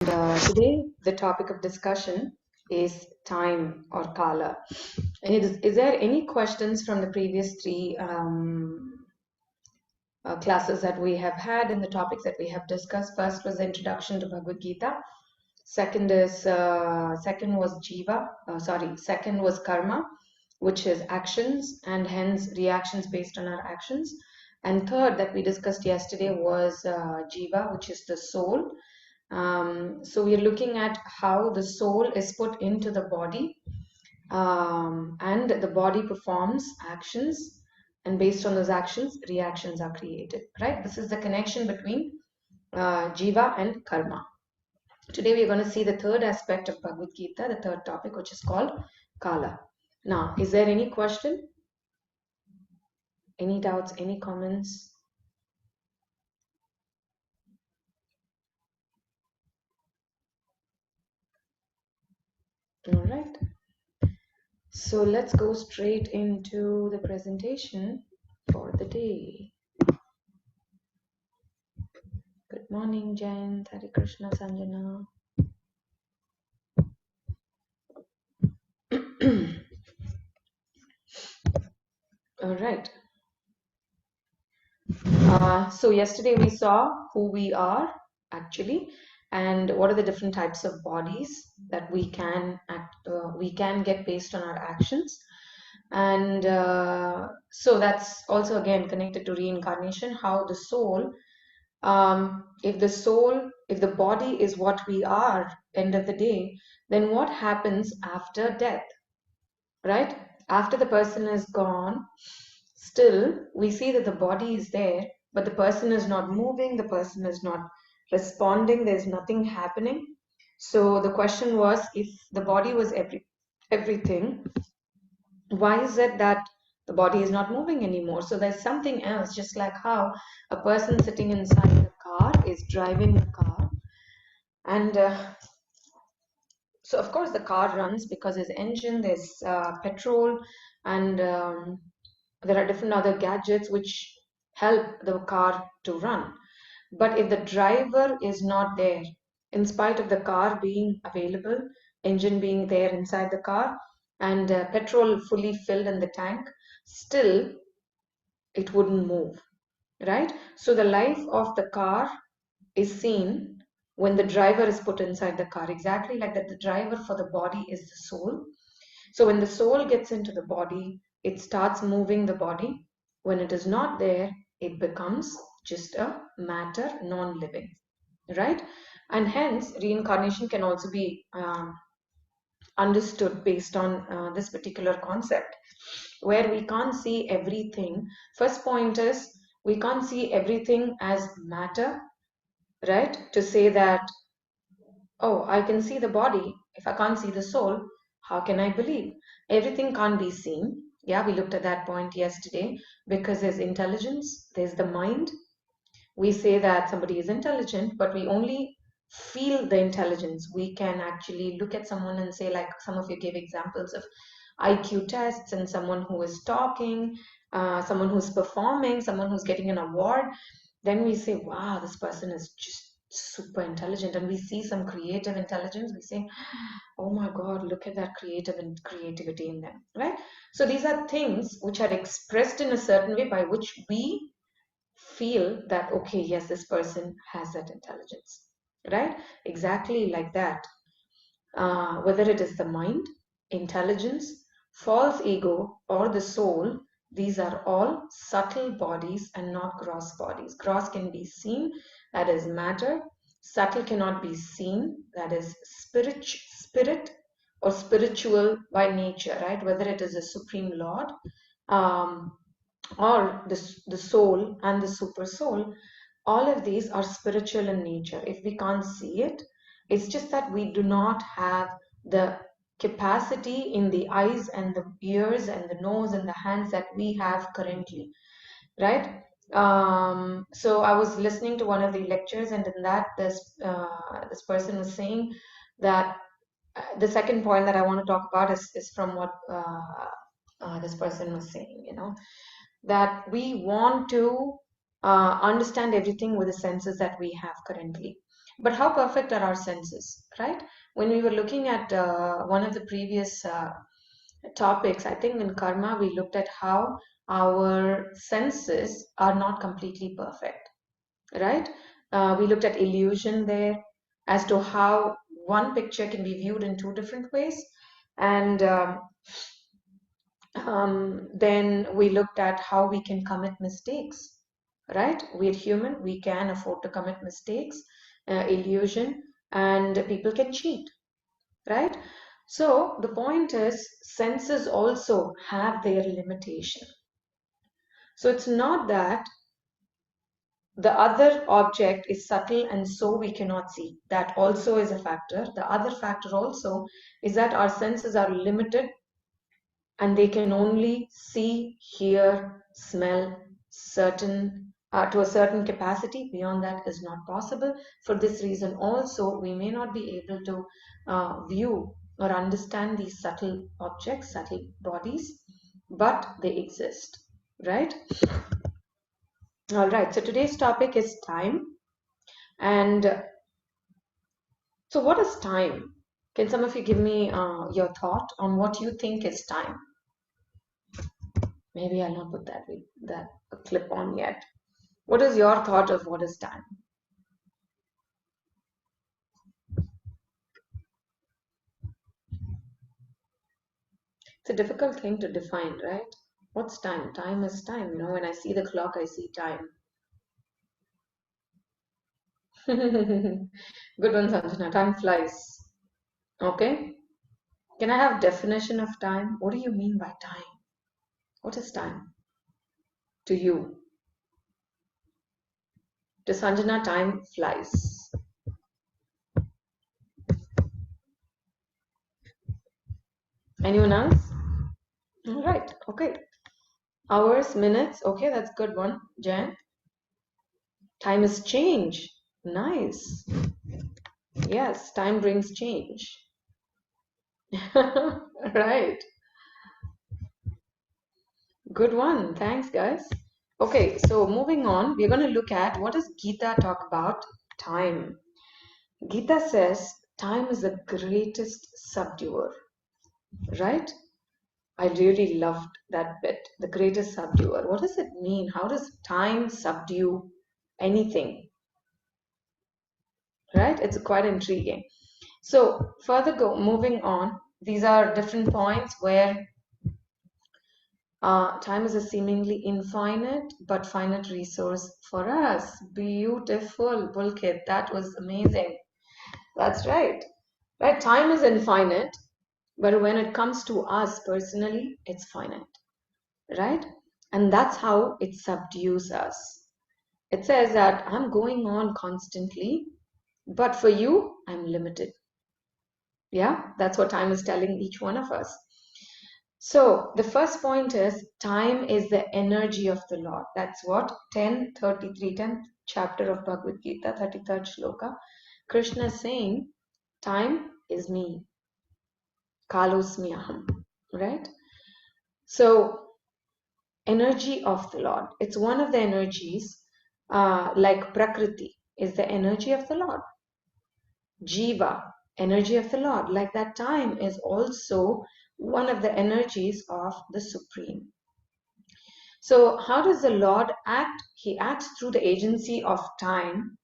Today, the topic of discussion is time or kala. Is there any questions from the previous three classes that we have had and the topics that we have discussed? First was the introduction to Bhagavad Gita. Second was jiva. Second was karma, which is actions and hence reactions based on our actions. And third that we discussed yesterday was jiva, which is the soul. So we are looking at how the soul is put into the body, and the body performs actions, and based on those actions, reactions are created, right? This is the connection between jiva and karma. Today we are going to see the third aspect of Bhagavad Gita, the third topic, which is called kala. Now, is there any question? Any doubts, any comments? All right. So let's go straight into the presentation for the day. Good morning, Jayant, Hare Krishna, Sanjana. All right. So yesterday we saw who we are actually, and what are the different types of bodies that we can get based on our actions. And so that's also again connected to reincarnation, how the soul, if the body is what we are, end of the day, then what happens after death, right? After the person is gone, still we see that the body is there, but the person is not moving, the person is not responding, there's nothing happening. So the question was, if the body was everything, why is it that the body is not moving anymore? So there's something else, just like how a person sitting inside the car is driving the car, and so of course the car runs because there's engine, there's petrol, and there are different other gadgets which help the car to run. But if the driver is not there, in spite of the car being available, engine being there inside the car, and petrol fully filled in the tank, still it wouldn't move, right? So the life of the car is seen when the driver is put inside the car, exactly like that. The driver for the body is the soul. So when the soul gets into the body, it starts moving the body. When it is not there, it becomes just a matter, non-living, right? And hence reincarnation can also be understood based on this particular concept, where we can't see everything. First point is, we can't see everything as matter, right? To say that, oh, I can see the body, if I can't see the soul, how can I believe? Everything can't be seen. Yeah, we looked at that point yesterday, because there's intelligence, there's the mind. We say that somebody is intelligent, but we only feel the intelligence. We can actually look at someone and say, like some of you gave examples of IQ tests, and someone who is talking, someone who's performing, someone who's getting an award. Then we say, wow, this person is just super intelligent. And we see some creative intelligence. We say, oh my God, look at that creativity in them, right? So these are things which are expressed in a certain way by which we feel that, okay, yes, this person has that intelligence, right? Exactly like that. Whether it is the mind, intelligence, false ego, or the soul, these are all subtle bodies and not gross bodies. Gross can be seen, that is matter. Subtle cannot be seen, that is spirit or spiritual by nature, right? Whether it is a supreme Lord, or the soul and the super soul, all of these are spiritual in nature. If we can't see it, it's just that we do not have the capacity in the eyes and the ears and the nose and the hands that we have currently, right? So I was listening to one of the lectures, and in that this person was saying that the second point that I want to talk about is from what this person was saying, that we want to understand everything with the senses that we have currently. But how perfect are our senses, right? When we were looking at one of the previous topics, I think in karma, we looked at how our senses are not completely perfect, right? We looked at illusion there as to how one picture can be viewed in two different ways. And then we looked at how we can commit mistakes, right? We're human, we can afford to commit mistakes, illusion, and people can cheat, right? So the point is, senses also have their limitation. So it's not that the other object is subtle and so we cannot see. That also is a factor. The other factor also is that our senses are limited and they can only see, hear, smell certain to a certain capacity. Beyond that is not possible. For this reason also, we may not be able to view or understand these subtle objects, subtle bodies, but they exist, right? All right, so today's topic is time. And so what is time? Can some of you give me your thought on what you think is time? Maybe I'll not put that clip on yet. What is your thought of what is time? It's a difficult thing to define, right? What's time? Time is time. You know, when I see the clock, I see time. Good one, Sanjana. Time flies. Okay. Can I have definition of time? What do you mean by time? What is time to you? To Sanjana, time flies. Anyone else? All right. Okay. Hours, minutes. Okay, that's good one. Jan. Time is change. Nice. Yes, time brings change. Right. Good one. Thanks, guys. Okay, so moving on, we're going to look at what does Gita talk about time. Gita says time is the greatest subduer, right? I really loved that bit, the greatest subduer. What does it mean? How does time subdue anything, right? It's quite intriguing. So moving on, these are different points where time is a seemingly infinite but finite resource for us. Beautiful, Pulkit. That was amazing. That's right. Right? Time is infinite, but when it comes to us personally, it's finite. Right? And that's how it subdues us. It says that I'm going on constantly, but for you, I'm limited. Yeah, that's what time is telling each one of us. So the first point is time is the energy of the Lord. That's what 10th chapter of Bhagavad Gita, 33rd shloka. Krishna is saying, time is me. Kalosmi aham. Right? So energy of the Lord. It's one of the energies like Prakriti is the energy of the Lord. Jiva, energy of the Lord. Like that time is also one of the energies of the Supreme. So how does the Lord act? He acts through the agency of time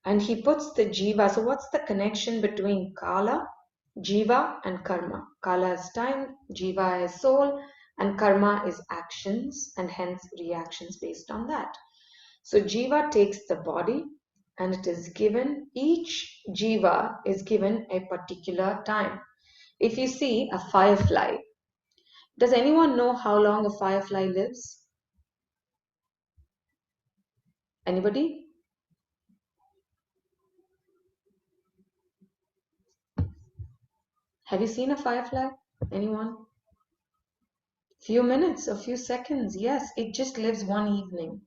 and he puts the jiva. So what's the connection between kala, jiva and karma? Kala is time, jiva is soul, and karma is actions and hence reactions based on that. So jiva takes the body and it is given, each jiva is given a particular time. If you see a firefly, does anyone know how long a firefly lives? Anybody? Have you seen a firefly? Anyone? Few minutes, a few seconds. Yes, it just lives one evening.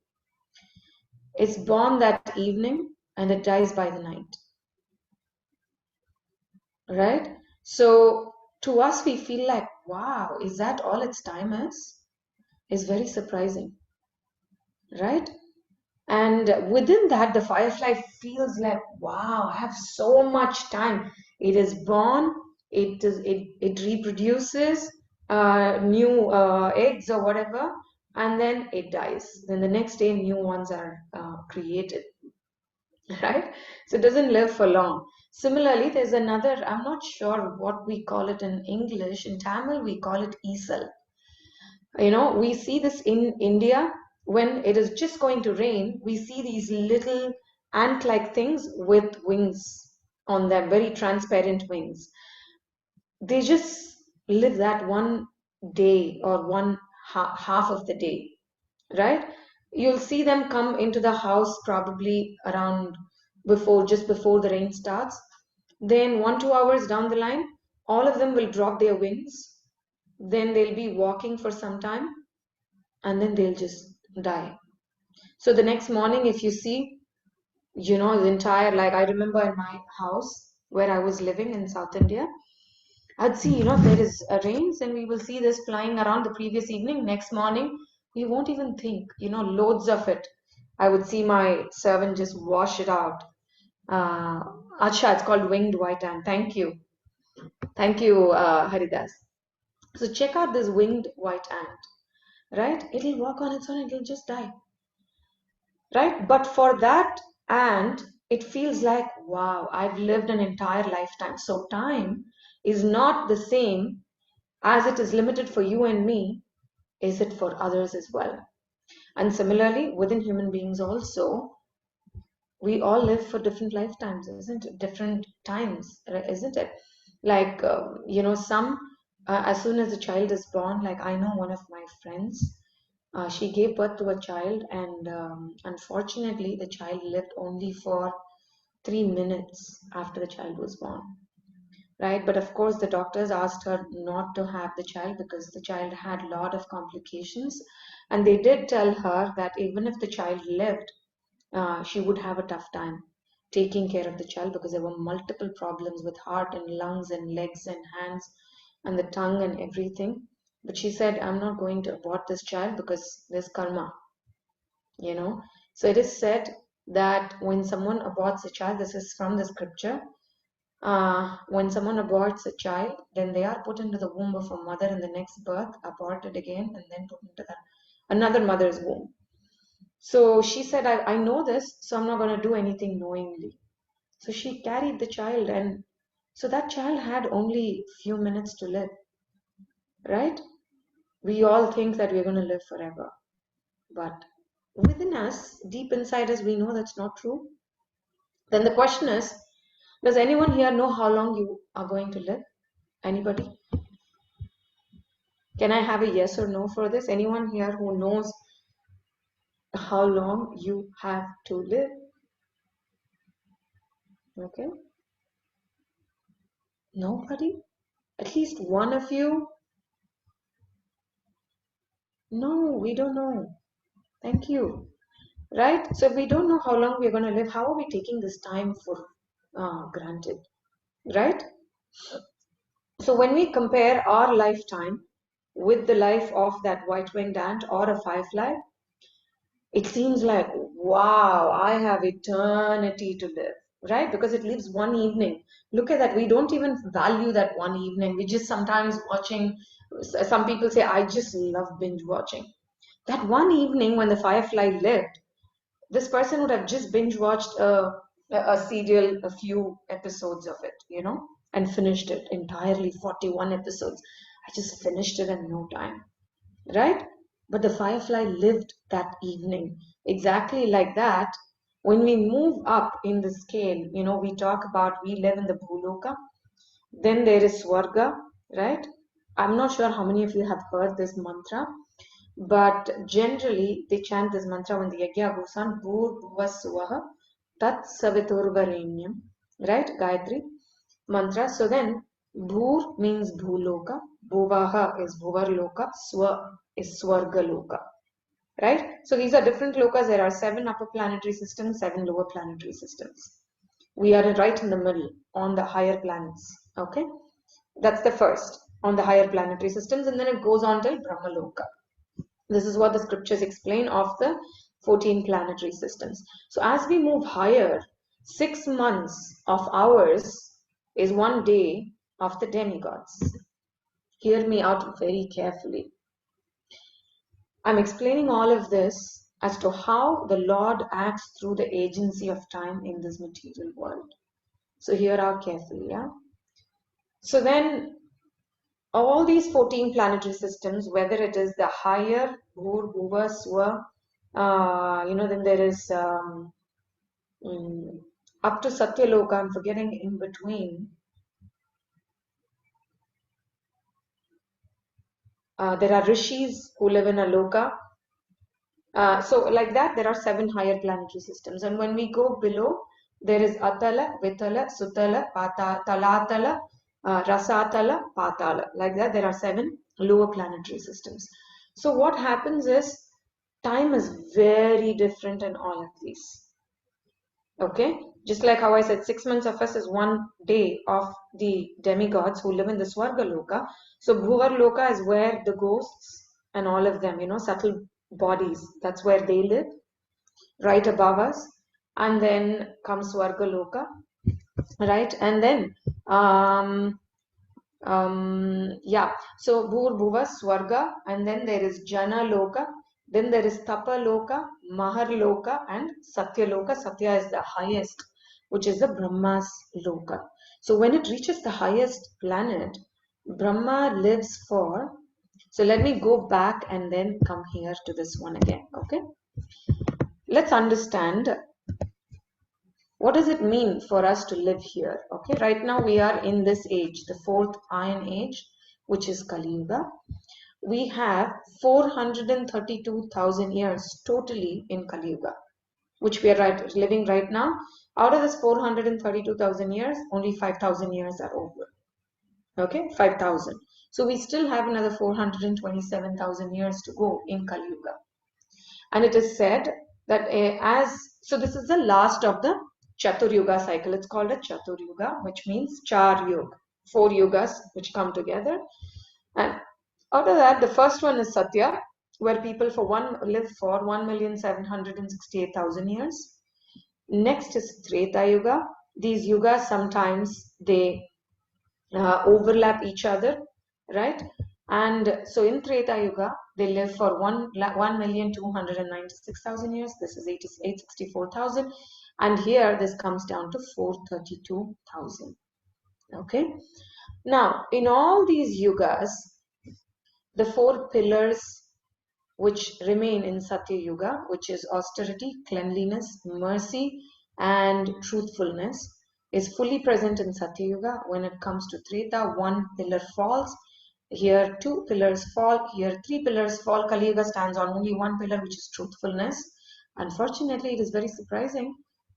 It's born that evening and it dies by the night. Right? So to us, we feel like, wow, is that all its time is? It's very surprising. Right? And within that, the firefly feels like, wow, I have so much time. It is born, it reproduces new eggs or whatever, and then it dies. Then the next day, new ones are created, right? So it doesn't live for long. Similarly, there's another, I'm not sure what we call it in English. In Tamil, we call it Isal. We see this in India when it is just going to rain. We see these little ant-like things with wings on them, very transparent wings. They just live that one day or one half of the day, right? You'll see them come into the house probably around just before the rain starts. Then 1-2 hours down the line, all of them will drop their wings. Then they'll be walking for some time, and then they'll just die. So the next morning, if you see, the entire, like I remember in my house where I was living in South India, I'd see, there is a rains and we will see this flying around the previous evening. Next morning, we won't even think, loads of it. I would see my servant just wash it out. Acha, it's called winged white ant. Thank you. Thank you, Haridas. So check out this winged white ant, right? It'll walk on its own and it'll just die. Right? But for that ant, it feels like, wow, I've lived an entire lifetime. So time is not the same as it is limited for you and me, is it for others as well? And similarly, within human beings also, we all live for different lifetimes, isn't it? Different times, isn't it? Like, some, as soon as a child is born, like I know one of my friends, she gave birth to a child, and unfortunately, the child lived only for 3 minutes after the child was born. Right? But of course, the doctors asked her not to have the child because the child had a lot of complications. And they did tell her that even if the child lived, she would have a tough time taking care of the child because there were multiple problems with heart and lungs and legs and hands and the tongue and everything. But she said, I'm not going to abort this child because there's karma, you know. So it is said that when someone aborts a child, this is from the scripture, when someone aborts a child, then they are put into the womb of a mother in the next birth, aborted again, and then put into another mother's womb. So she said, I know this, so I'm not going to do anything knowingly. So she carried the child, and so that child had only few minutes to live, right? We all think that we're going to live forever, but within us, deep inside us, we know that's not true. Then the question is, does anyone here know how long you are going to live? Anybody? Can I have a yes or no for this? Anyone here who knows how long you have to live? Okay. Nobody? At least one of you? No, we don't know. Thank you. Right? So if we don't know how long we're going to live, how are we taking this time for granted? Right? So when we compare our lifetime with the life of that white-winged ant or a firefly, it seems like, wow, I have eternity to live, right? Because it lives one evening. Look at that. We don't even value that one evening. We just sometimes watching, some people say, I just love binge watching. That one evening when the firefly lived, this person would have just binge watched a serial, a few episodes of it, and finished it entirely, 41 episodes. I just finished it in no time, right? But the firefly lived that evening. Exactly like that, when we move up in the scale, we talk about we live in the Bhuloka, then there is Swarga, right? I'm not sure how many of you have heard this mantra, but generally they chant this mantra when the Yajna goes on, Bhur Bhuvaswaha Tat Saviturvarenyam, right? Gayatri mantra. So then Bhur means Bhuloka, Bhuvaha is Bhuvarloka, Swa is Swargaloka, right? So these are different lokas. There are 7 upper planetary systems, 7 lower planetary systems. We are right in the middle on the higher planets, okay? That's the first on the higher planetary systems, and then it goes on till Brahmaloka. This is what the scriptures explain of the 14 planetary systems. So as we move higher, 6 months of ours is 1 day of the demigods. Hear me out very carefully. I'm explaining all of this as to how the Lord acts through the agency of time in this material world. So hear out carefully, yeah? So then all these 14 planetary systems, whether it is the higher Bhur, Bhuva, Swa, then there is up to Satyaloka, I'm forgetting in between. There are rishis who live in a loka. So like that, there are 7 higher planetary systems. And when we go below, there is Atala, Vitala, Sutala, Talatala, Rasatala, Patala. Like that, there are 7 lower planetary systems. So what happens is, time is very different in all of these. Okay, just like how I said, 6 months of us is 1 day of the demigods who live in the Swarga Loka. So Bhuvar Loka is where the ghosts and all of them, subtle bodies, that's where they live, right above us. And then comes Swarga Loka, right? And then so Bhur Bhuva Swarga, and then there is Jana Loka, then there is Tapa Loka, Mahar Loka, and Satya Loka. Satya is the highest, which is the Brahma's Loka. So when it reaches the highest planet, Brahma lives for, so let me go back and then come here to this one again, okay? Let's understand what does it mean for us to live here, okay? Right now we are in this age, the 4th Iron Age, which is Kali Yuga. We have 432,000 years totally in Kali Yuga, which we are living right now. Out of this 432,000 years, only 5,000 years are over. Okay, 5,000. So we still have another 427,000 years to go in Kali Yuga. And it is said that so this is the last of the Chatur Yuga cycle. It's called a Chatur Yuga, which means Char Yuga, 4 yugas which come together. And out of that, the first one is Satya, where people live for 1,768,000 years. Next is Treta Yuga. These yugas sometimes they overlap each other, right? And so in Treta Yuga, they live for 1,296,000 years. This is 864,000. And here this comes down to 432,000. Okay. Now, in all these yugas, the 4 pillars which remain in Satya Yuga, which is austerity, cleanliness, mercy, and truthfulness, is fully present in Satya Yuga. When it comes to Treta, 1 pillar falls. Here 2 pillars fall. Here 3 pillars fall. Kali Yuga stands on only 1 pillar, which is truthfulness. Unfortunately, it is very surprising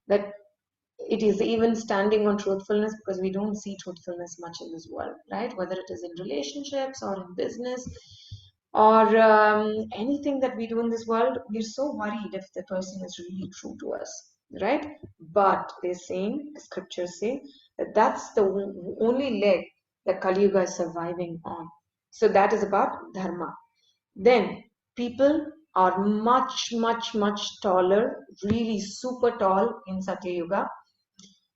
that it is even standing on truthfulness, because we don't see truthfulness much in this world, right? Whether it is in relationships or in business or anything that we do in this world, we're so worried if the person is really true to us, right? But the scriptures say that that's the only leg that Kali Yuga is surviving on. So that is about dharma. Then people are much, much, much taller, really super tall in Satya Yuga.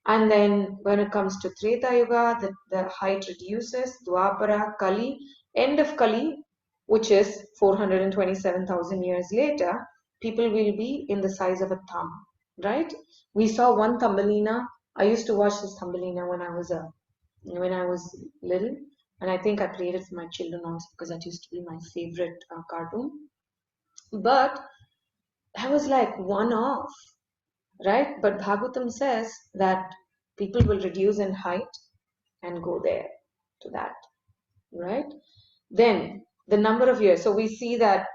And then when it comes to Treta Yuga, the height reduces. Dwapara, Kali, end of Kali, which is 427,000 years later, people will be in the size of a thumb, right? We saw one Thumbelina. I used to watch this Thumbelina when I was little, and I think I played it for my children also, because that used to be my favorite cartoon. But I was like one off, right? But Bhagavatam says that people will reduce in height and go there to that, right? Then the number of years. So we see that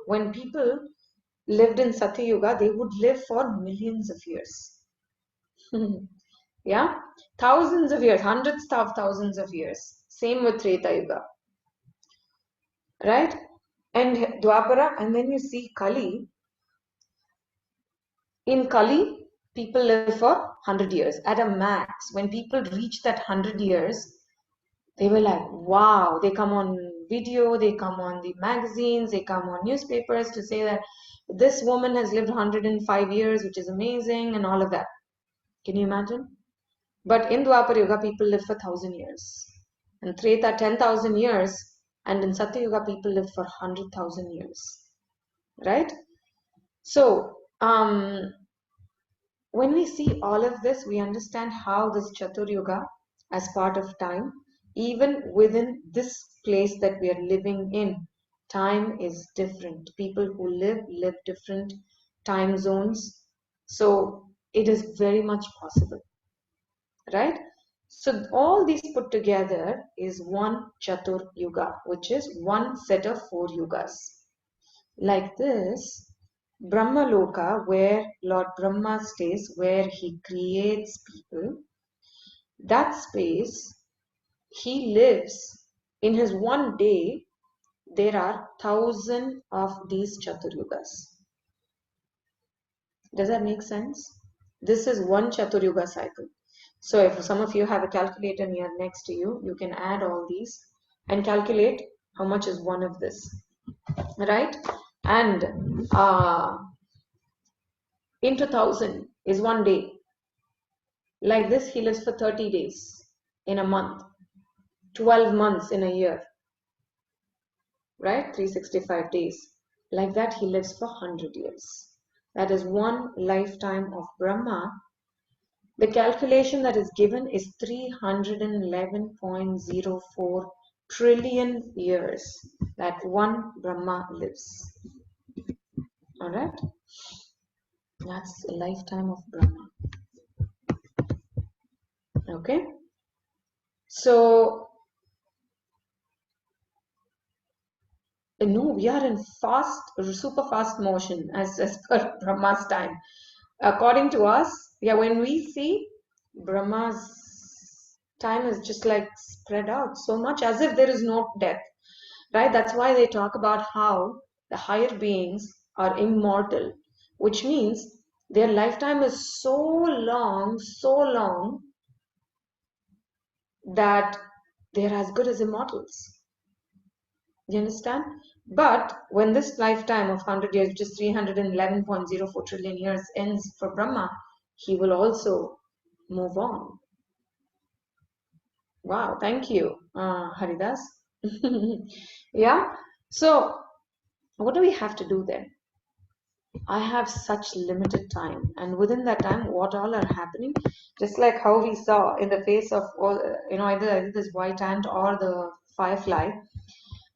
when people lived in Satya Yuga, they would live for millions of years. Yeah, thousands of years, hundreds of thousands of years. Same with Treta Yuga, right? And Dwapara, and then you see Kali. In Kali, people live for 100 years at a max. When people reach that 100 years, they were like, wow, they come on video, they come on the magazines, they come on newspapers to say that this woman has lived 105 years, which is amazing, and all of that. Can you imagine? But in Dwapar Yuga, people live for 1,000 years. In Treta, 10,000 years. And in Satya Yuga, people live for 100,000 years. Right? So, when we see all of this, we understand how this Chatur Yuga, as part of time, even within this place that we are living in, time is different. People who live different time zones. So, it is very much possible. Right? So all these put together is one Chatur Yuga, which is one set of 4 yugas. Like this, Brahma Loka, where Lord Brahma stays, where he creates people, that space, he lives in his one day. There are 1,000 of these Chatur Yugas. Does that make sense? This is one Chatur Yuga cycle. So if some of you have a calculator near next to you, you can add all these and calculate how much is one of this, right? And into 1,000 is one day. Like this, he lives for 30 days in a month, 12 months in a year, right? 365 days. Like that, he lives for 100 years. That is one lifetime of Brahma. The calculation that is given is 311.04 trillion years that one Brahma lives. Alright? That's a lifetime of Brahma. Okay? So, no, we are in super fast motion as per Brahma's time. According to us, when we see Brahma's time is just like spread out so much as if there is no death, right? That's why they talk about how the higher beings are immortal, which means their lifetime is so long that they're as good as immortals. You understand? But when this lifetime of 100 years, which is 311.04 trillion years, ends for Brahma, he will also move on. Wow, thank you, Haridas. Yeah, so what do we have to do then? I have such limited time, and within that time, what all are happening? Just like how we saw in the face of all, either this white ant or the firefly.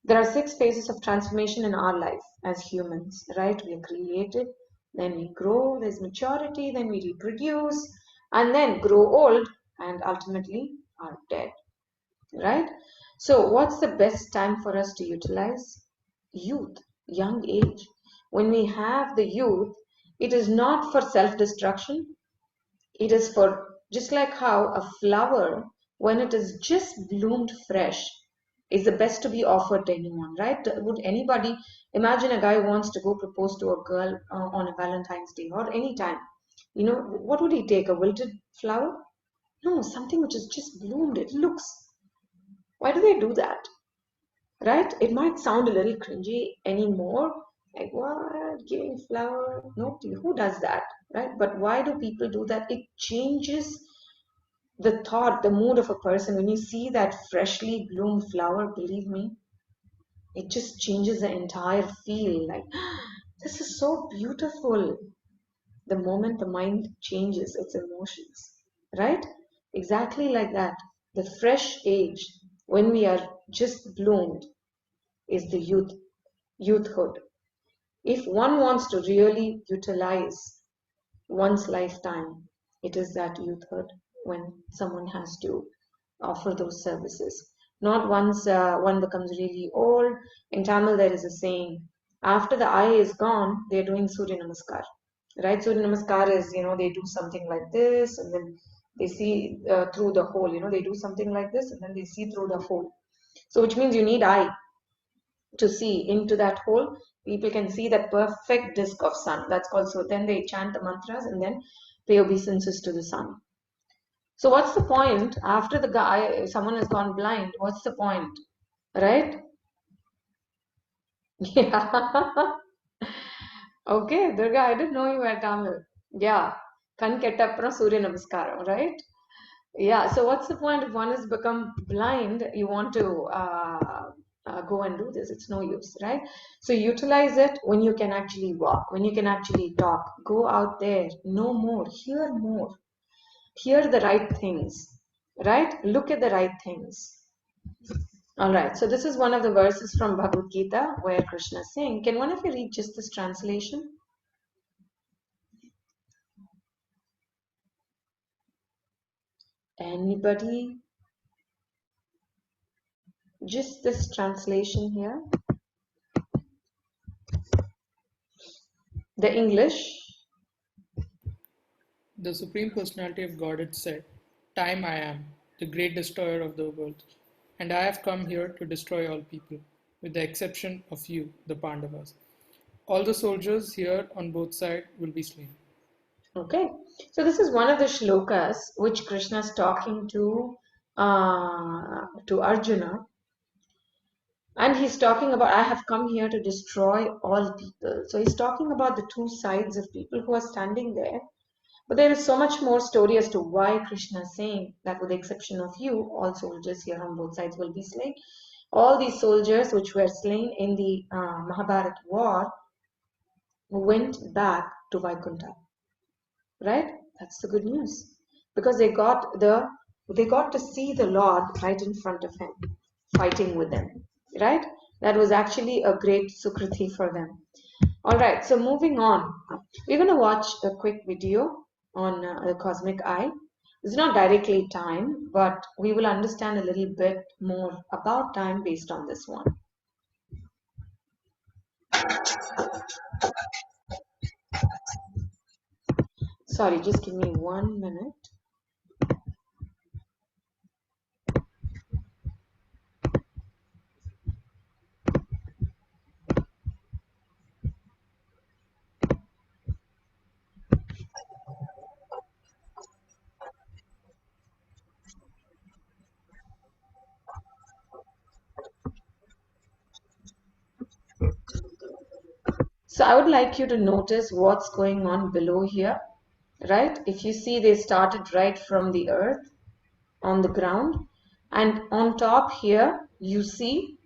There are 6 phases of transformation in our life as humans, right? We are created, then we grow, there's maturity, then we reproduce, and then grow old, and ultimately are dead, right? So what's the best time for us to utilize? Youth, young age. When we have the youth, it is not for self-destruction. It is for, just like how a flower, when it is just bloomed fresh, is the best to be offered to anyone, right? Would anybody imagine a guy who wants to go propose to a girl on a Valentine's Day or any time? What would he take? A wilted flower? No, something which is just bloomed. It looks. Why do they do that? Right? It might sound a little cringy anymore. Like, what? Giving flower? No, who does that? Right? But why do people do that? It changes the thought, the mood of a person. When you see that freshly bloomed flower, believe me, it just changes the entire feel. Like, this is so beautiful. The moment the mind changes its emotions, right? Exactly like that. The fresh age, when we are just bloomed, is the youthhood. If one wants to really utilize one's lifetime, it is that youthhood when someone has to offer those services. Not once one becomes really old. In Tamil, there is a saying, after the eye is gone, they're doing Surya Namaskar. Right? Surya Namaskar is, they do something like this and then they see through the hole. They do something like this and then they see through the hole. So which means you need eye to see into that hole. People can see that perfect disk of sun. That's called, so then they chant the mantras and then pay obeisances to the sun. So what's the point after the guy, someone has gone blind? What's the point, right? Yeah. Okay, Durga, I didn't know you were Tamil. Yeah. Kan kettapra Surya Namaskaram, right? Yeah. So what's the point if one has become blind? You want to go and do this. It's no use, right? So utilize it when you can actually walk, when you can actually talk. Go out there, know more, hear more, hear the right things, right? Look at the right things. All right. So this is one of the verses from Bhagavad Gita where Krishna is saying, can one of you read just this translation? Anybody? Just this translation here. The English. The Supreme Personality of Godhead said, Time I am, the great destroyer of the world, and I have come here to destroy all people, with the exception of you, the Pandavas. All the soldiers here on both sides will be slain. Okay. So this is one of the shlokas which Krishna is talking to Arjuna, and he's talking about I have come here to destroy all people. So he's talking about the two sides of people who are standing there. But there is so much more story as to why Krishna is saying that, with the exception of you, all soldiers here on both sides will be slain. All these soldiers which were slain in the Mahabharata war went back to Vaikuntha, right? That's the good news, because they got to see the Lord right in front of him, fighting with them, right? That was actually a great sukriti for them. All right, so moving on, we're going to watch a quick video on the cosmic eye. It's not directly time, but we will understand a little bit more about time based on this one. Sorry, just give me 1 minute. So I would like you to notice what's going on below here, right? If you see, they started right from the earth on the ground, and on top here, you see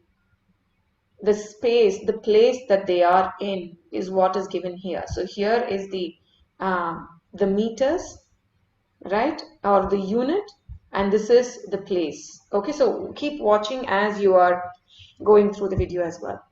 the space, the place that they are in is what is given here. So here is the meters, right, or the unit, and this is the place. Okay, so keep watching as you are going through the video as well.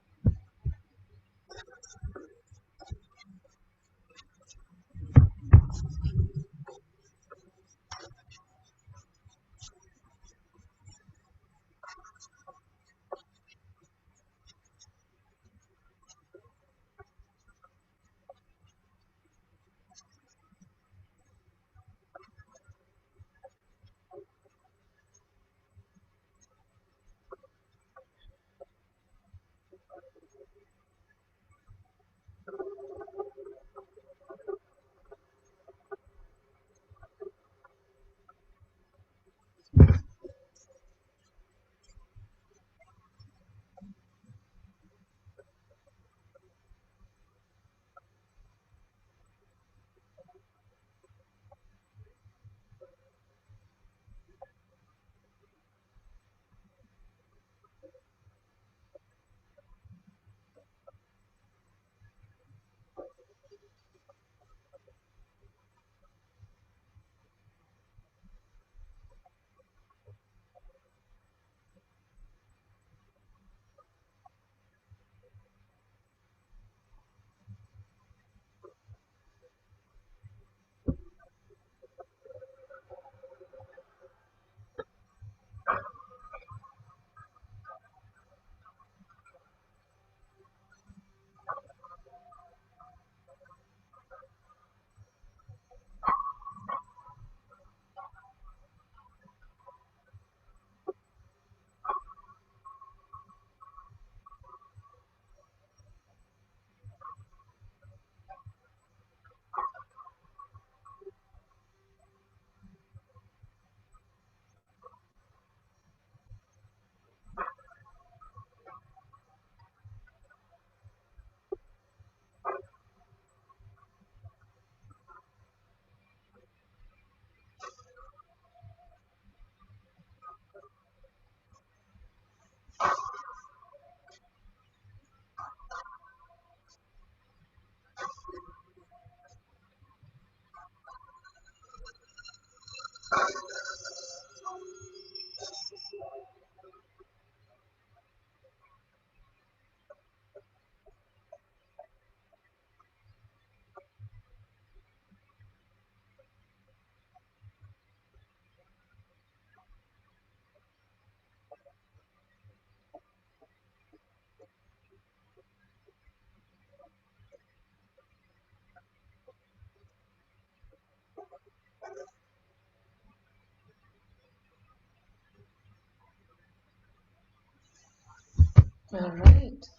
All right.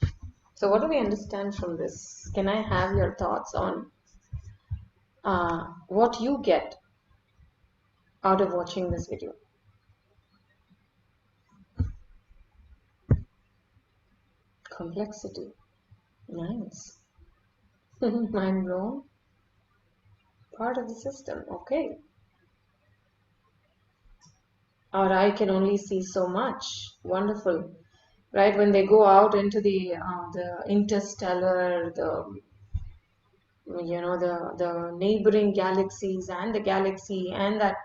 So, what do we understand from this? Can I have your thoughts on what you get out of watching this video? Complexity. Nice. Mind blown. Part of the system. Okay. Or I can only see so much. Wonderful. Right? When they go out into the interstellar, the neighboring galaxies and the galaxy and that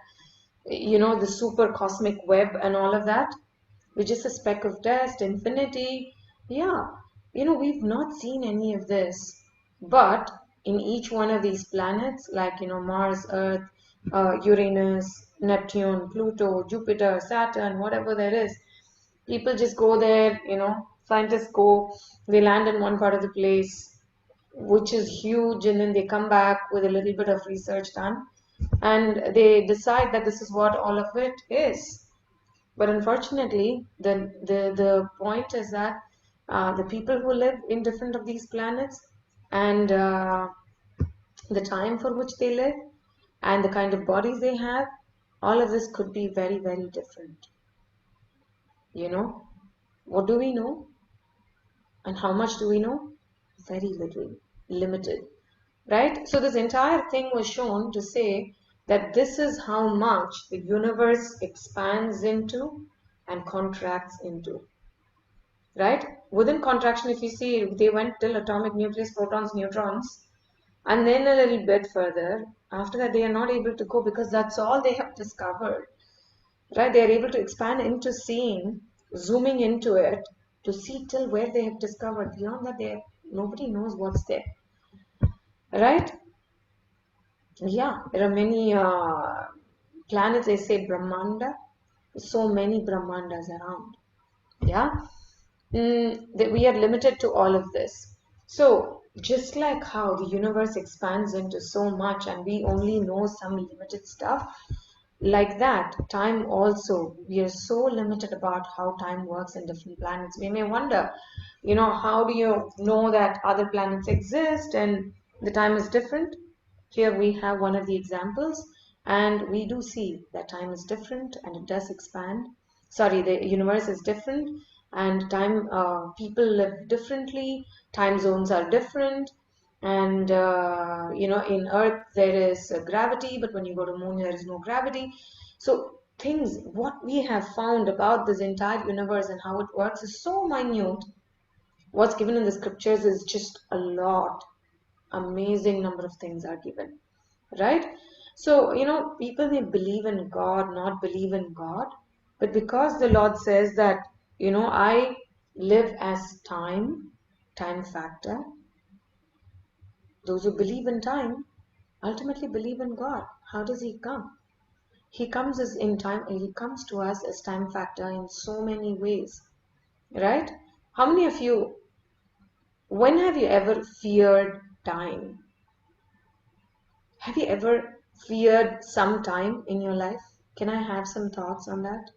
the super cosmic web and all of that, which is a speck of dust, infinity. Yeah, we've not seen any of this. But in each one of these planets, like, Mars, Earth, Uranus, Neptune, Pluto, Jupiter, Saturn, whatever there is, people just go there, scientists go, they land in one part of the place, which is huge, and then they come back with a little bit of research done, and they decide that this is what all of it is. But unfortunately, the point is that the people who live in different of these planets, and the time for which they live, and the kind of bodies they have, all of this could be very, very different. What do we know, and how much do we know? Very little, limited. Right? So this entire thing was shown to say that this is how much the universe expands into and contracts into. Right? Within contraction, if you see, they went till atomic nucleus, protons, neutrons, and then a little bit further. After that, they are not able to go because that's all they have discovered. Right? They are able to expand into seeing, zooming into it to see till where they have discovered. Beyond that, nobody knows what's there. Right? Yeah, there are many planets, they say Brahmanda. So many Brahmandas around. Yeah, that we are limited to all of this. So, just like how the universe expands into so much and we only know some limited stuff, like that, time also, we are so limited about how time works in different planets. We may wonder, how do you know that other planets exist and the time is different? Here we have one of the examples, and we do see that time is different and it does expand. Sorry, the universe is different, and time, people live differently, time zones are different, and in Earth there is gravity, but when you go to Moon there is no gravity. So things, what we have found about this entire universe and how it works is so minute. What's given in the scriptures is just a lot. Amazing number of things are given, right? So, people may believe in God, not believe in God, but because the Lord says that, I live as time factor, those who believe in time ultimately believe in God. How does He come? He comes as in time, He comes to us as time factor in so many ways, right? How many of you, when have you ever feared time? Have you ever feared some time in your life? Can I have some thoughts on that?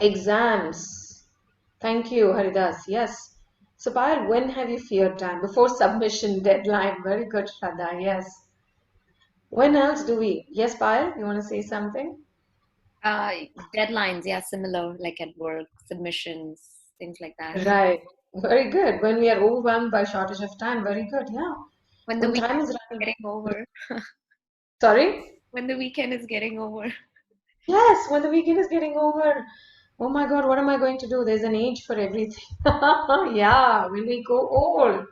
Exams. Thank you, Haridas. Yes. So, Payal, when have you feared time? Before submission deadline. Very good, Shraddha. Yes. When else do we? Yes, Payal, you want to say something? Uh, Deadlines, yeah, similar, like at work, submissions, things like that. Right. Very good. When we are overwhelmed by shortage of time. Very good. Yeah. When the When weekend time is is running. getting over, Sorry? when the weekend is getting over. Yes, when the weekend is getting over. Oh my God, what am I going to do? There's an age for everything. Yeah, when we go old,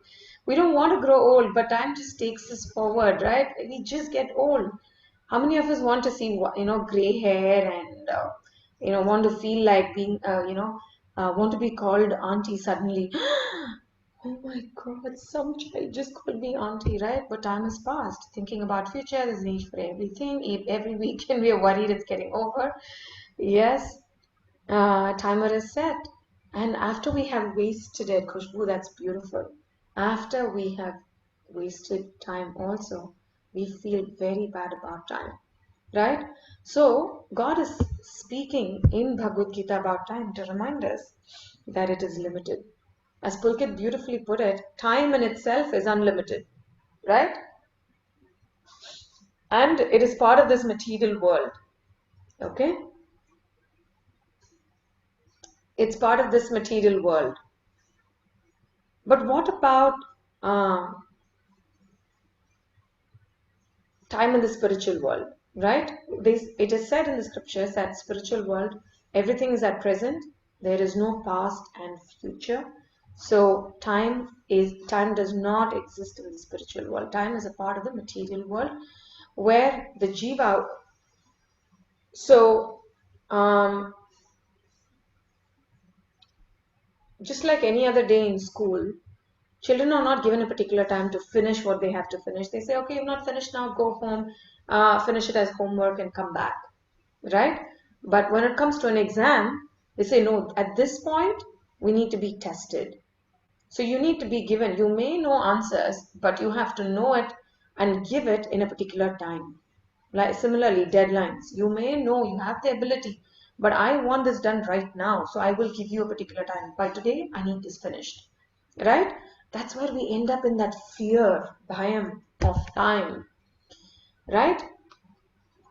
we don't want to grow old, but time just takes us forward, right? We just get old. How many of us want to see, gray hair and, want to feel like being, want to be called auntie suddenly? Oh my God, some child just called me auntie, right? But time has passed. Thinking about future, there's an age for everything. Every weekend we are worried it's getting over. Yes, timer is set. And after we have wasted it, Khushbu, that's beautiful. After we have wasted time also, we feel very bad about time. right? So God is speaking in Bhagavad Gita about time to remind us that it is limited. As Pulkit beautifully put it, time in itself is unlimited, right? And it is part of this material world, okay? It's part of this material world. But what about uh, time in the spiritual world, right? It is said in the scriptures that spiritual world, everything is at present. There is no past and future. So time does not exist in the spiritual world. Time is a part of the material world where the jiva. So just like any other day in school, children are not given a particular time to finish what they have to finish. They say, okay, you've not finished now, go home, finish it as homework and come back, right? But when it comes to an exam, they say, no, at this point, we need to be tested. So you need to be given, you may know answers, but you have to know it and give it in a particular time. Like similarly, deadlines. You may know you have the ability, but I want this done right now. So I will give you a particular time. By today, I need this finished. Right? That's where we end up in that fear, bhayam of time. Right?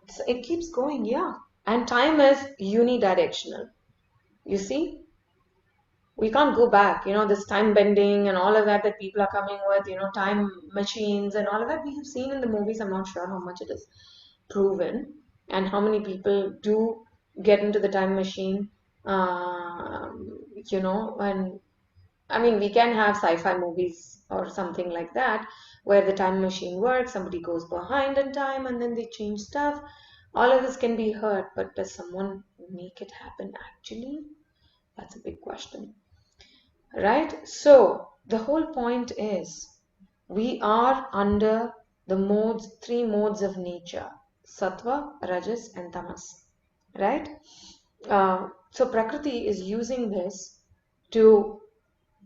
So it keeps going, yeah. And time is unidirectional. You see? We can't go back, this time bending and all of that people are coming with, time machines and all of that we have seen in the movies. I'm not sure how much it is proven and how many people do get into the time machine, and I mean, we can have sci-fi movies or something like that where the time machine works, somebody goes behind in time and then they change stuff. All of this can be heard, but does someone make it happen actually? That's a big question. Right? So the whole point is we are under the three modes of nature: sattva, rajas, and tamas. Right? So Prakriti is using this to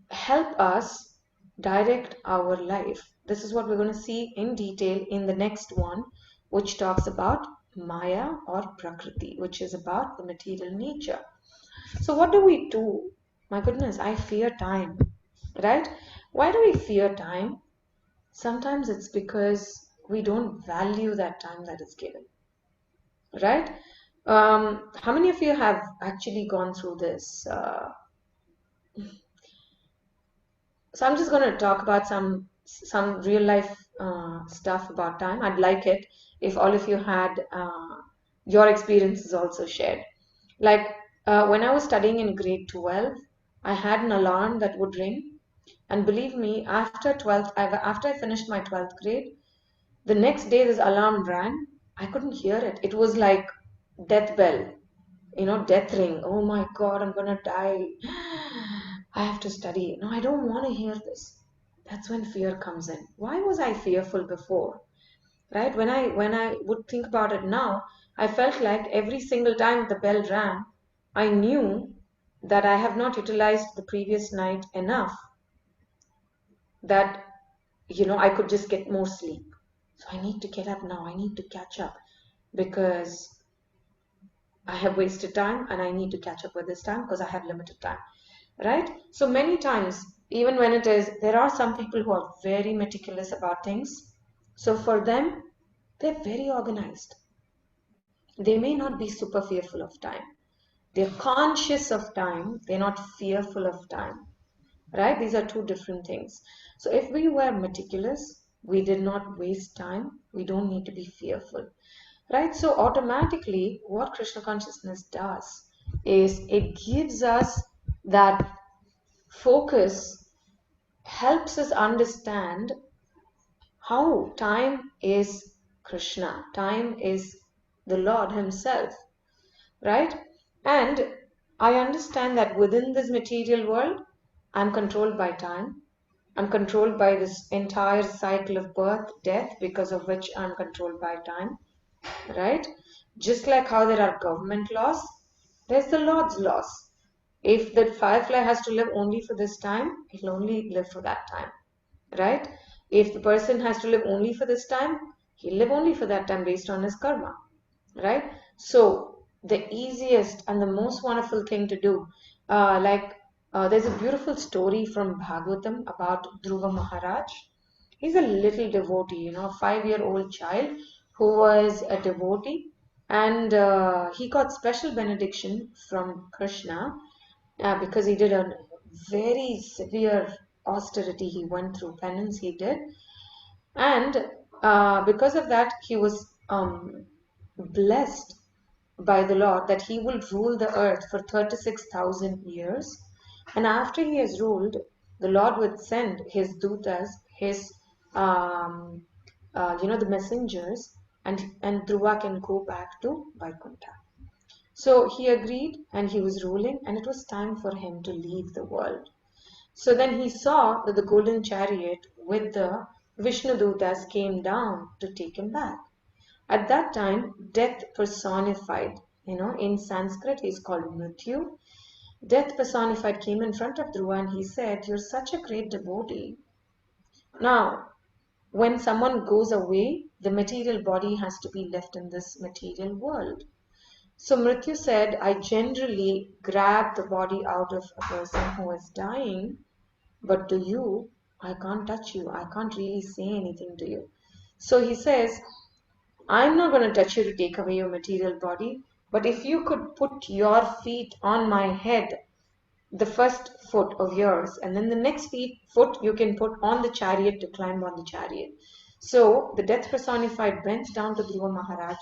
help us direct our life. This is what we're going to see in detail in the next one, which talks about Maya or Prakriti, which is about the material nature. So what do we do? My goodness, I fear time, right? Why do we fear time? Sometimes it's because we don't value that time that is given, right? How many of you have actually gone through this? So I'm just going to talk about some real life stuff about time. I'd like it if all of you had your experiences also shared. Like when I was studying in grade 12, I had an alarm that would ring. And believe me, after I finished my 12th grade, the next day this alarm rang. I couldn't hear it. It was like death bell, death ring. Oh my God, I'm gonna die. I have to study. No, I don't want to hear this. That's when fear comes in. Why was I fearful before? Right? When I would think about it now, I felt like every single time the bell rang, I knew that I have not utilized the previous night enough, that I could just get more sleep. So I need to get up now. I need to catch up because I have wasted time and I need to catch up with this time because I have limited time. Right? So many times, even when there are some people who are very meticulous about things. So for them, they're very organized. They may not be super fearful of time. They're conscious of time. They're not fearful of time. Right? These are two different things. So if we were meticulous, we did not waste time. We don't need to be fearful. Right? So automatically, what Krishna consciousness does is it gives us that focus, helps us understand how time is Krishna, time is the Lord Himself, right? And I understand that within this material world, I'm controlled by time. I'm controlled by this entire cycle of birth, death, because of which I'm controlled by time, right? Just like how there are government laws, there's the Lord's laws. If the firefly has to live only for this time, he'll only live for that time, right? If the person has to live only for this time, he'll live only for that time based on his karma, right? So the easiest and the most wonderful thing to do, there's a beautiful story from Bhagavatam about Dhruva Maharaj. He's a little devotee, you know, a 5-year-old child who was a devotee, and he got special benediction from Krishna because he did a very severe austerity. He went through penance, he did, and because of that, he was blessed by the Lord that he will rule the earth for 36,000 years. And after he has ruled, the Lord would send his dutas, his, the messengers, and Dhruva can go back to Vaikuntha. So he agreed and he was ruling, and it was time for him to leave the world. So then he saw that the golden chariot with the Vishnu Dutas came down to take him back. At that time, death personified, in Sanskrit is called Mrityu. Death personified came in front of Dhruva and he said, "You're such a great devotee. Now, when someone goes away, the material body has to be left in this material world." So Mrityu said, "I generally grab the body out of a person who is dying, but to you, I can't touch you. I can't really say anything to you." So he says, "I'm not going to touch you to take away your material body, but if you could put your feet on my head, the first foot of yours, and then the next foot you can put on the chariot to climb on the chariot." So the death personified bends down to Dhruva Maharaj.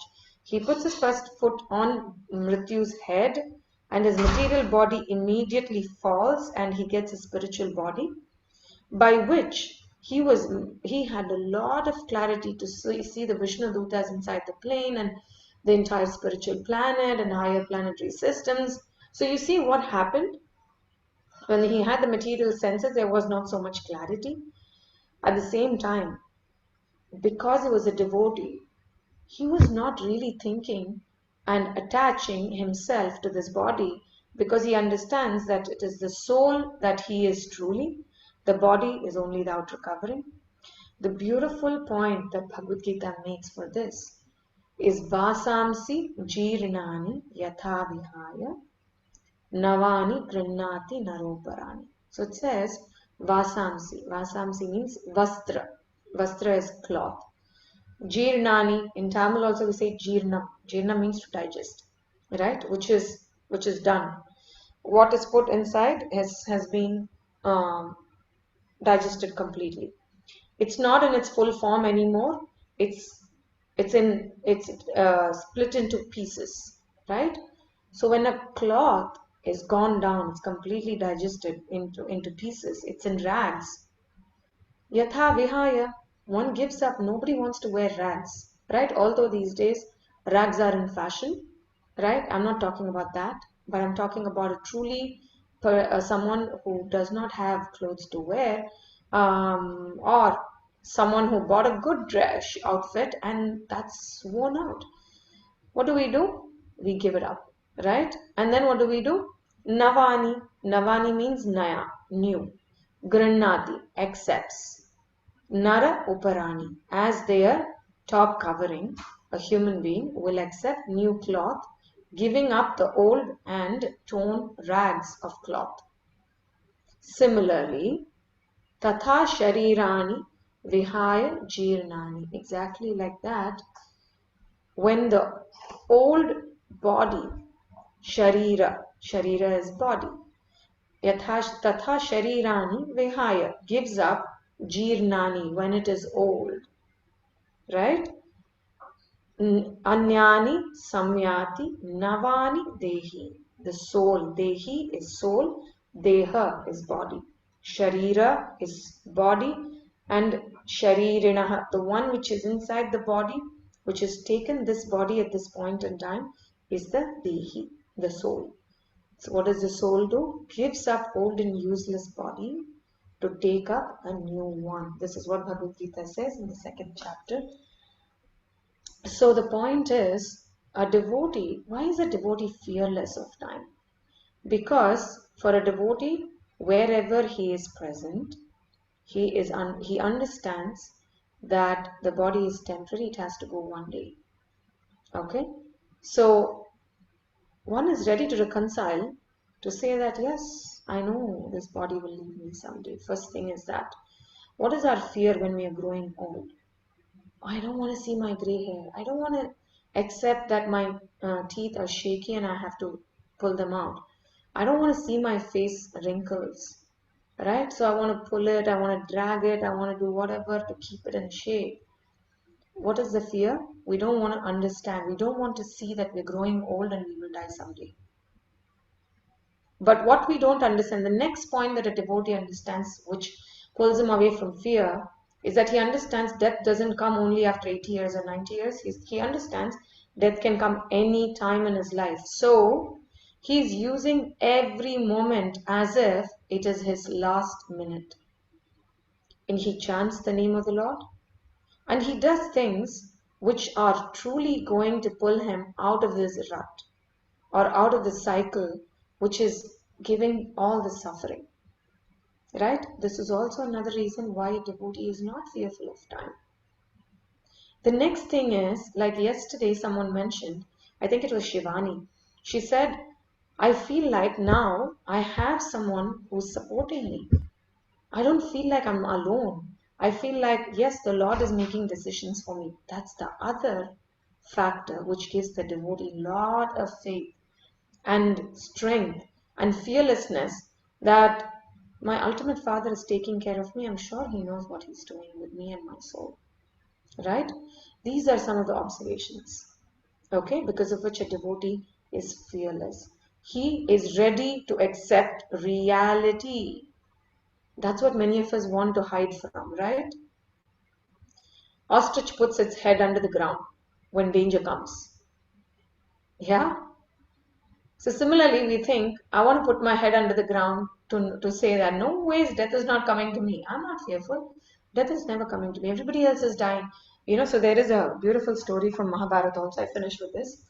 He puts his first foot on Mrityu's head, and his material body immediately falls, and he gets a spiritual body, by which he had a lot of clarity to see the Vishnu Dutas inside the plane and the entire spiritual planet and higher planetary systems. So you see what happened when he had the material senses, there was not so much clarity. At the same time, because he was a devotee, he was not really thinking and attaching himself to this body, because he understands that it is the soul that he is truly. The body is only the outer covering. The beautiful point that Bhagavad Gita makes for this is Vasamsi Jirnani Yatha Vihaya Navani Grinnati Naroparani. So it says Vasamsi. Vasamsi means Vastra. Vastra is cloth. Jirnani, in Tamil also we say Jirnam. Jirnam means to digest, right? Which is done. What is put inside has been digested completely. It's not in its full form anymore. It's split into pieces, right? So when a cloth is gone down, it's completely digested into pieces. It's in rags. Yatha vihaya, one gives up. Nobody wants to wear rags, right? Although these days rags are in fashion, right? I'm not talking about that, but I'm talking about a truly someone who does not have clothes to wear, or someone who bought a good dress outfit and that's worn out. What do? We give it up, right? And then what do? Navani. Navani means naya, new. Grannati, accepts. Nara Uparani, as their top covering, a human being will accept new cloth, giving up the old and torn rags of cloth. Similarly, Tatha Sharirani Vihaya Jirnani, exactly like that, when the old body, Sharira is body, Tatha Sharirani Vihaya gives up Jirnani when it is old, right? Anyani samyati navani dehi. The soul, dehi is soul, deha is body, sharira is body, and sharirinaha, the one which is inside the body, which has taken this body at this point in time, is the dehi, the soul. So what does the soul do? Gives up old and useless body to take up a new one. This is what Bhagavad Gita says in the 2nd chapter. So the point is, a devotee, why is a devotee fearless of time? Because for a devotee, wherever he is present, he understands that the body is temporary, it has to go one day. Okay? So one is ready to reconcile, to say that, yes, I know this body will leave me someday. First thing is that. What is our fear when we are growing old? I don't want to see my gray hair. I don't want to accept that my teeth are shaky and I have to pull them out. I don't want to see my face wrinkles, right? So I want to pull it, I want to drag it, I want to do whatever to keep it in shape. What is the fear? We don't want to understand. We don't want to see that we're growing old and we will die someday. But what we don't understand, the next point that a devotee understands, which pulls him away from fear, is that he understands death doesn't come only after 80 years or 90 years. He understands death can come any time in his life. So he's using every moment as if it is his last minute. And he chants the name of the Lord. And he does things which are truly going to pull him out of this rut or out of the cycle which is giving all the suffering. Right? This is also another reason why a devotee is not fearful of time. The next thing is, like yesterday someone mentioned, I think it was Shivani. She said, I feel like now I have someone who's supporting me. I don't feel like I'm alone. I feel like, yes, the Lord is making decisions for me. That's the other factor which gives the devotee a lot of faith and strength and fearlessness that my ultimate Father is taking care of me. I'm sure He knows what He's doing with me and my soul. Right? These are some of the observations, okay, because of which a devotee is fearless. He is ready to accept reality. That's what many of us want to hide from, right? Ostrich puts its head under the ground when danger comes. Yeah? So similarly, we think, I want to put my head under the ground to say that no ways, death is not coming to me. I'm not fearful. Death is never coming to me. Everybody else is dying. So there is a beautiful story from Mahabharata also. I finished with this,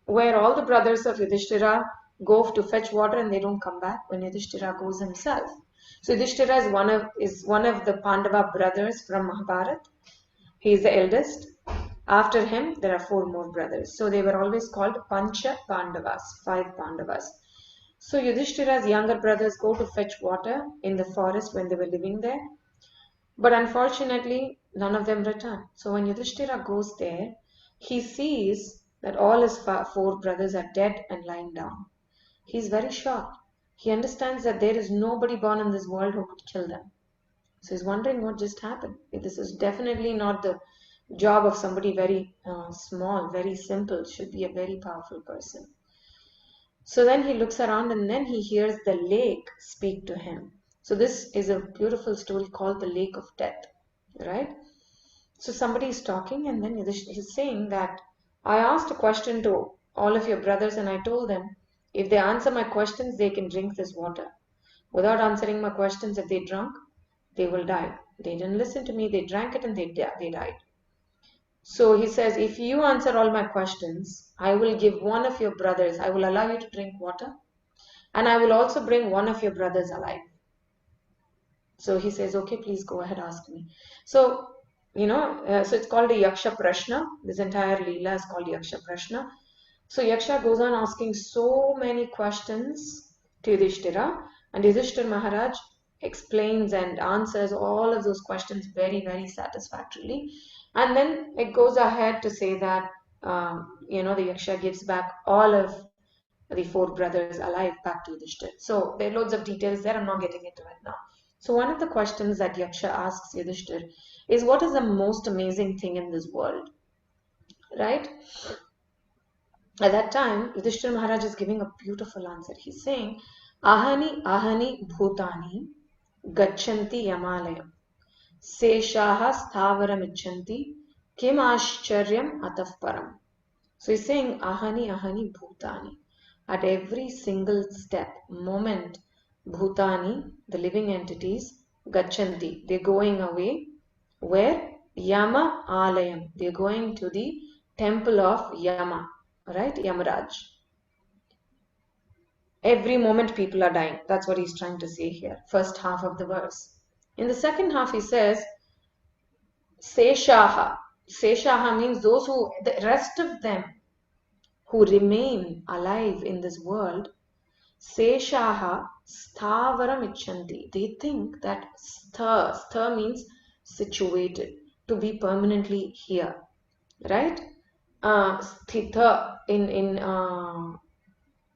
where all the brothers of Yudhisthira go to fetch water and they don't come back when Yudhisthira goes himself. So Yudhisthira is one of the Pandava brothers from Mahabharata. He is the eldest. After him, there are 4 more brothers. So they were always called Pancha Pandavas, 5 Pandavas. So Yudhishthira's younger brothers go to fetch water in the forest when they were living there. But unfortunately, none of them return. So when Yudhishthira goes there, he sees that all his 4 brothers are dead and lying down. He's very shocked. He understands that there is nobody born in this world who could kill them. So he's wondering what just happened. This is definitely not the job of somebody very small, very simple. It should be a very powerful person. So then he looks around and then he hears the lake speak to him. So this is a beautiful story called the Lake of Death, right? So somebody is talking and then he's saying that I asked a question to all of your brothers and I told them if they answer my questions, they can drink this water. Without answering my questions, if they drunk, they will die. They didn't listen to me, they drank it and they died. So he says, if you answer all my questions, I will give one of your brothers, I will allow you to drink water, and I will also bring one of your brothers alive. So he says, okay, please go ahead, ask me. So, so it's called a Yaksha Prashna. This entire Leela is called Yaksha Prashna. So Yaksha goes on asking so many questions to Yudhishthira, and Yudhishthira Maharaj explains and answers all of those questions very, very satisfactorily. And then it goes ahead to say that, the Yaksha gives back all of the 4 brothers alive back to Yudhishthira. So there are loads of details there. I'm not getting into it now. So one of the questions that Yaksha asks Yudhishthira is, what is the most amazing thing in this world? Right? At that time, Yudhishthira Maharaj is giving a beautiful answer. He's saying, Ahani ahani bhutani gachanti yamalayam seshaha sthavaram icchanti kim ashcharyam ataf param. So he's saying, Ahani ahani bhutani. At every single step, moment, bhutani, the living entities, gachanti, they're going away. Where? Yama alayam. They're going to the temple of Yama. Right? Yamaraj. Every moment people are dying. That's what he's trying to say here. First half of the verse. In the second half he says, Seshaha. Seshaha means those who, the rest of them, who remain alive in this world, Seshaha Sthavaram Ichanti. They think that stha means situated, to be permanently here, right? Sthita in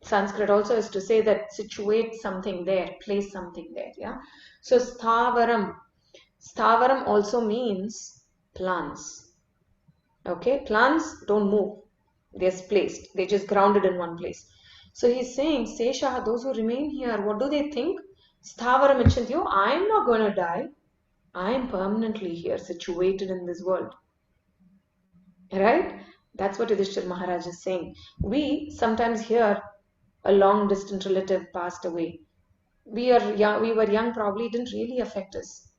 Sanskrit also is to say that situate something there, place something there. Yeah. So Sthavaram also means plants. Okay, plants don't move; they're placed. They're just grounded in one place. So he's saying, Sesha, those who remain here, what do they think? Sthavaram Ichanti. I'm not going to die. I am permanently here, situated in this world. Right? That's what Yudhishthira Maharaj is saying. We sometimes hear a long distant relative passed away. We were young, probably it didn't really affect us.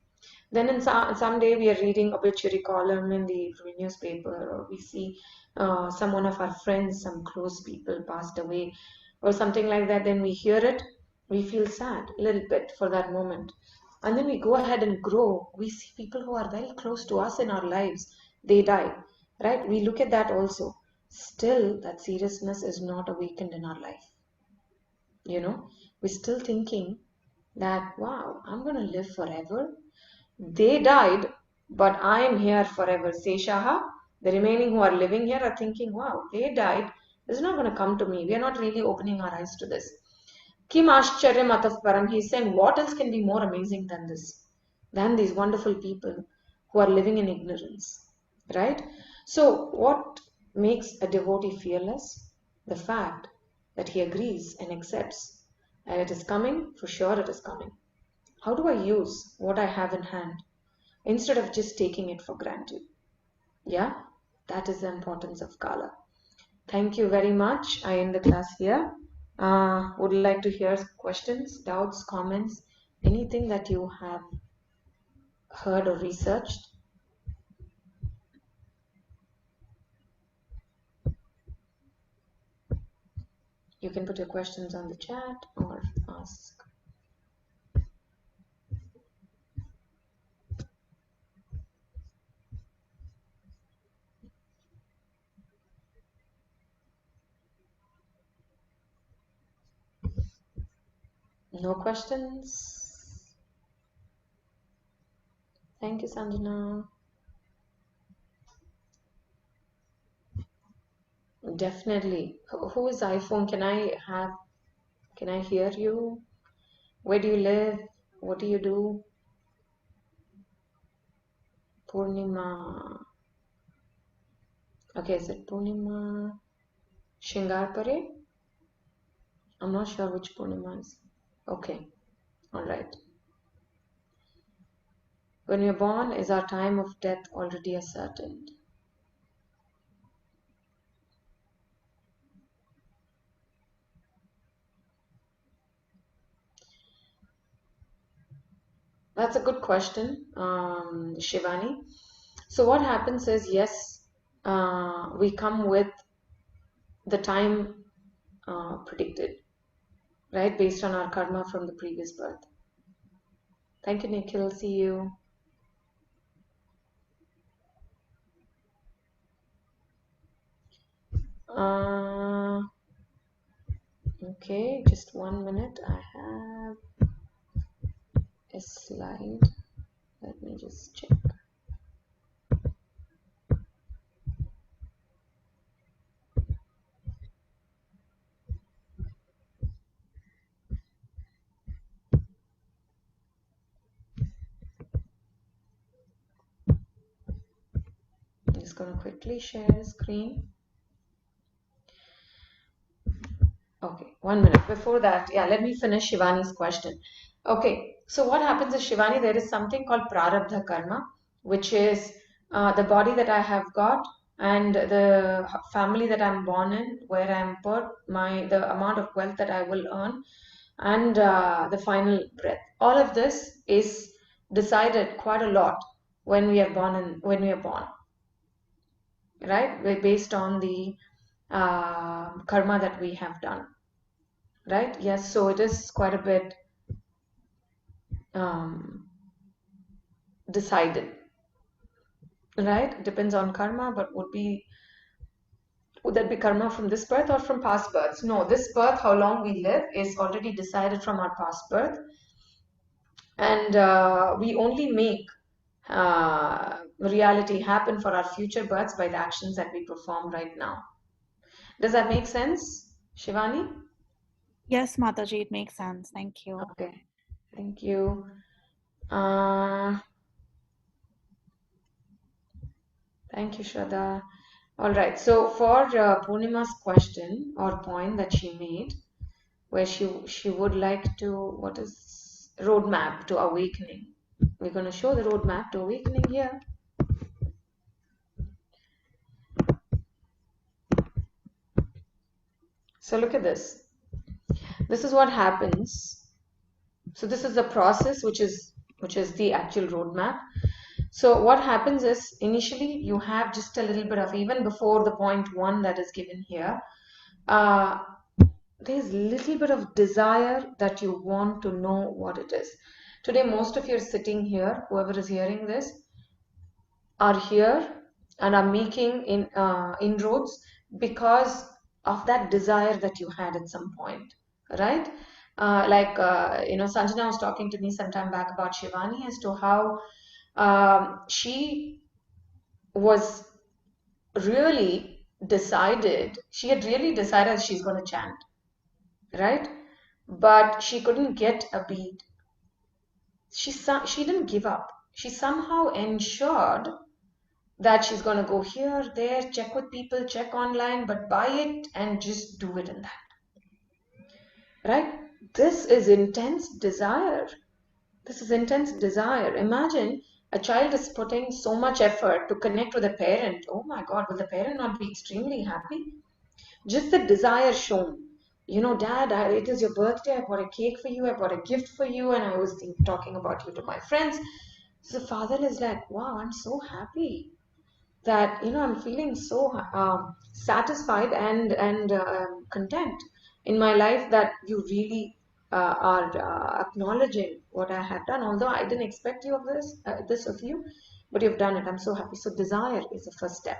Then in some day we are reading obituary column in the newspaper, or we see some one of our friends, some close people passed away, or something like that. Then we hear it, we feel sad a little bit for that moment, and then we go ahead and grow. We see people who are very close to us in our lives, they die, right? We look at that also. Still, that seriousness is not awakened in our life. We're still thinking that, wow, I'm going to live forever. They died, but I am here forever. Seshaha, the remaining who are living here are thinking, wow, they died. This is not going to come to me. We are not really opening our eyes to this. Kim Ashcharya Matav Param, he's saying, what else can be more amazing than this? Than these wonderful people who are living in ignorance, right? So, what makes a devotee fearless? The fact that he agrees and accepts, and it is coming, for sure it is coming. How do I use what I have in hand instead of just taking it for granted? Yeah, that is the importance of Kala. Thank you very much. I end the class here. Would like to hear questions, doubts, comments, anything that you have heard or researched. You can put your questions on the chat or ask. No questions? Thank you, Sanjana. Definitely. Who is iPhone? Can I hear you? Where do you live? What do you do? Purnima. Okay, is it Purnima Shingarpare? I'm not sure which Purnima is. Okay, all right. When we are born, is our time of death already ascertained? That's a good question, Shivani. So what happens is, yes, we come with the time predicted, right, based on our karma from the previous birth. Thank you, Nikhil. See you. Okay, just 1 minute. I have a slide. Let me just check. I'm just going to quickly share the screen. Okay, 1 minute. Before that, yeah, let me finish Shivani's question. Okay, so what happens is, Shivani, there is something called Prarabdha Karma, which is the body that I have got and the family that I'm born in, where I'm put, the amount of wealth that I will earn, and the final breath. All of this is decided quite a lot when we are born, right? Based on the karma that we have done, right? Yes, so it is quite a bit decided, right? Depends on karma, but would be Would that be karma from this birth or from past births? No, this birth, how long we live, is already decided from our past birth. And we only make reality happen for our future births by the actions that we perform right now. Does that make sense, Shivani? Yes, Mataji, it makes sense. Thank you. Okay, thank you. Thank you, Shraddha. All right, so for Purnima's question or point that she made, where she would like to, what is roadmap to awakening? We're going to show the roadmap to awakening here. So look at this. This is what happens. So this is the process, which is the actual roadmap. So what happens is initially you have just a little bit of, even before the point 1 that is given here, there's little bit of desire that you want to know what it is. Today, most of you are sitting here, whoever is hearing this, are here and are making inroads because of that desire that you had at some point, right? Sanjana was talking to me some time back about Shivani as to how she was really decided, she had really decided she's going to chant, right? But she couldn't get a beat. She didn't give up. She somehow ensured that she's going to go here, there, check with people, check online, but buy it and just do it in that. Right? This is intense desire. This is intense desire. Imagine a child is putting so much effort to connect with a parent. Oh my God, will the parent not be extremely happy? Just the desire shown. You know, Dad, it is your birthday. I bought a cake for you. I bought a gift for you. And I was talking about you to my friends. So the father is like, wow, I'm so happy that, I'm feeling so satisfied and content in my life that you really are acknowledging what I have done. Although I didn't expect you of this of you, but you've done it. I'm so happy. So desire is the first step.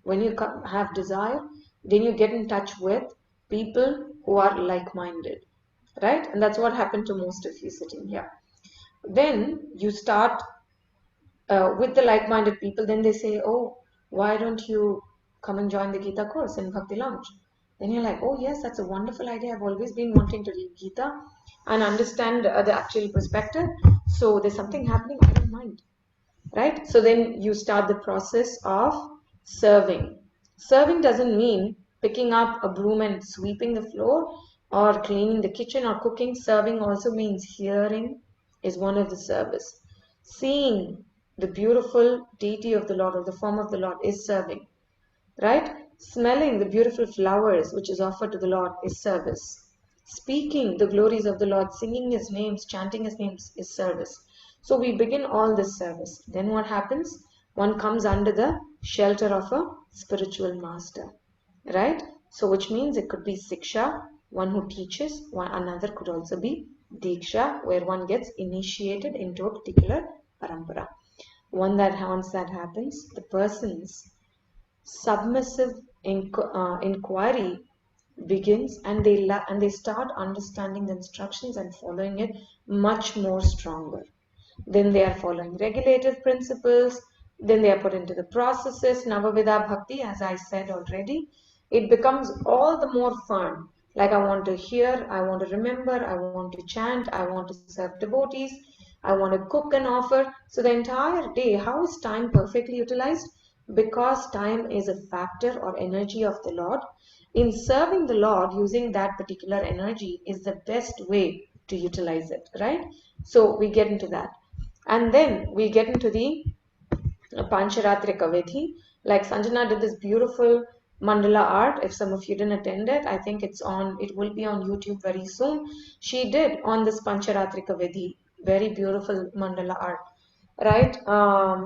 When you have desire, then you get in touch with people who are like-minded, right? And that's what happened to most of you sitting here. Then you start with the like-minded people. Then they say, oh, why don't you come and join the Gita course in Bhakti Lounge? Then you're like, oh yes, that's a wonderful idea. I've always been wanting to read Gita and understand the actual perspective. So there's something happening, I don't mind, right? So then you start the process of serving. Serving doesn't mean picking up a broom and sweeping the floor or cleaning the kitchen or cooking. Serving also means hearing is one of the service. Seeing the beautiful deity of the Lord or the form of the Lord is serving, right? Smelling the beautiful flowers which is offered to the Lord is service. Speaking the glories of the Lord, singing his names, chanting his names is service. So we begin all this service. Then what happens? One comes under the shelter of a spiritual master, right? So which means it could be Siksha, one who teaches, another could also be Diksha, where one gets initiated into a particular parampara. Once that happens, the person's submissive inquiry begins, and they start understanding the instructions and following it much more stronger. Then they are following regulative principles. Then they are put into the processes. Navavida Bhakti, as I said already, it becomes all the more fun. Like I want to hear, I want to remember, I want to chant, I want to serve devotees, I want to cook and offer. So the entire day, how is time perfectly utilized? Because time is a factor or energy of the Lord. In serving the Lord, using that particular energy is the best way to utilize it, right? So we get into that. And then we get into the Pancharatrika Vidhi. Like Sanjana did this beautiful mandala art. If some of you didn't attend it, I think it will be on YouTube very soon. She did on this Pancharatrika Vidhi. Very beautiful mandala art, right?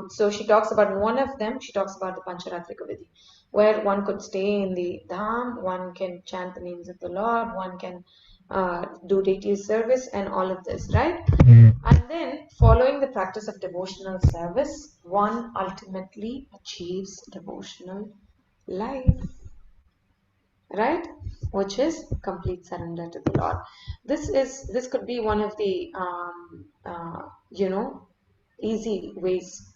So she talks about one of them. She talks about the Pancharatrika Vidhi, where one could stay in the dham, one can chant the names of the Lord, one can do deity service and all of this, right? And then following the practice of devotional service, one ultimately achieves devotional life. right? Which is complete surrender to the Lord. This could be one of the easy ways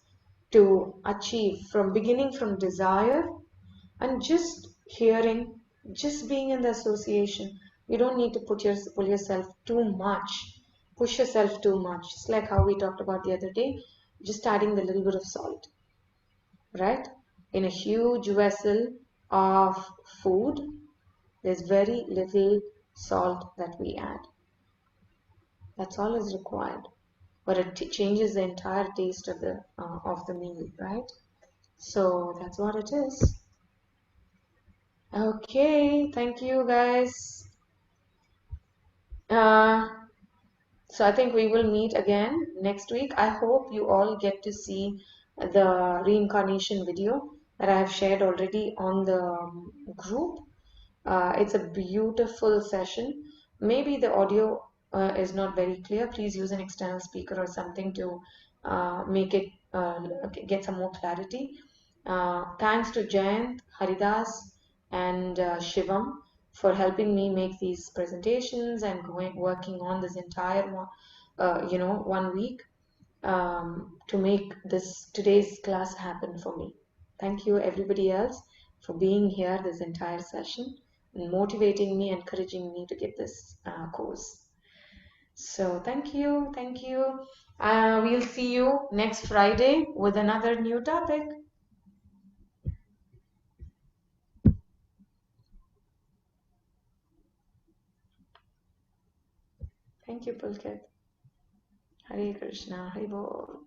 to achieve from beginning from desire and just hearing, just being in the association. You don't need to pull yourself too much, push yourself too much. It's like how we talked about the other day, just adding the little bit of salt, right? In a huge vessel of food, there's very little salt that we add. That's all is required, but it changes the entire taste of the meal, right? So that's what it is. Okay, thank you guys. So I think we will meet again next week. I hope you all get to see the reincarnation video that I have shared already on the group. It's a beautiful session. Maybe the audio is not very clear. Please use an external speaker or something to make it get some more clarity. Thanks to Jayant, Haridas, and Shivam for helping me make these presentations and working on this entire 1 week to make this today's class happen for me. Thank you everybody else for being here this entire session and motivating me, encouraging me to get this course. So thank you. We'll see you next Friday with another new topic. Thank you, Pulkit. Hare Krishna, Hare Bol.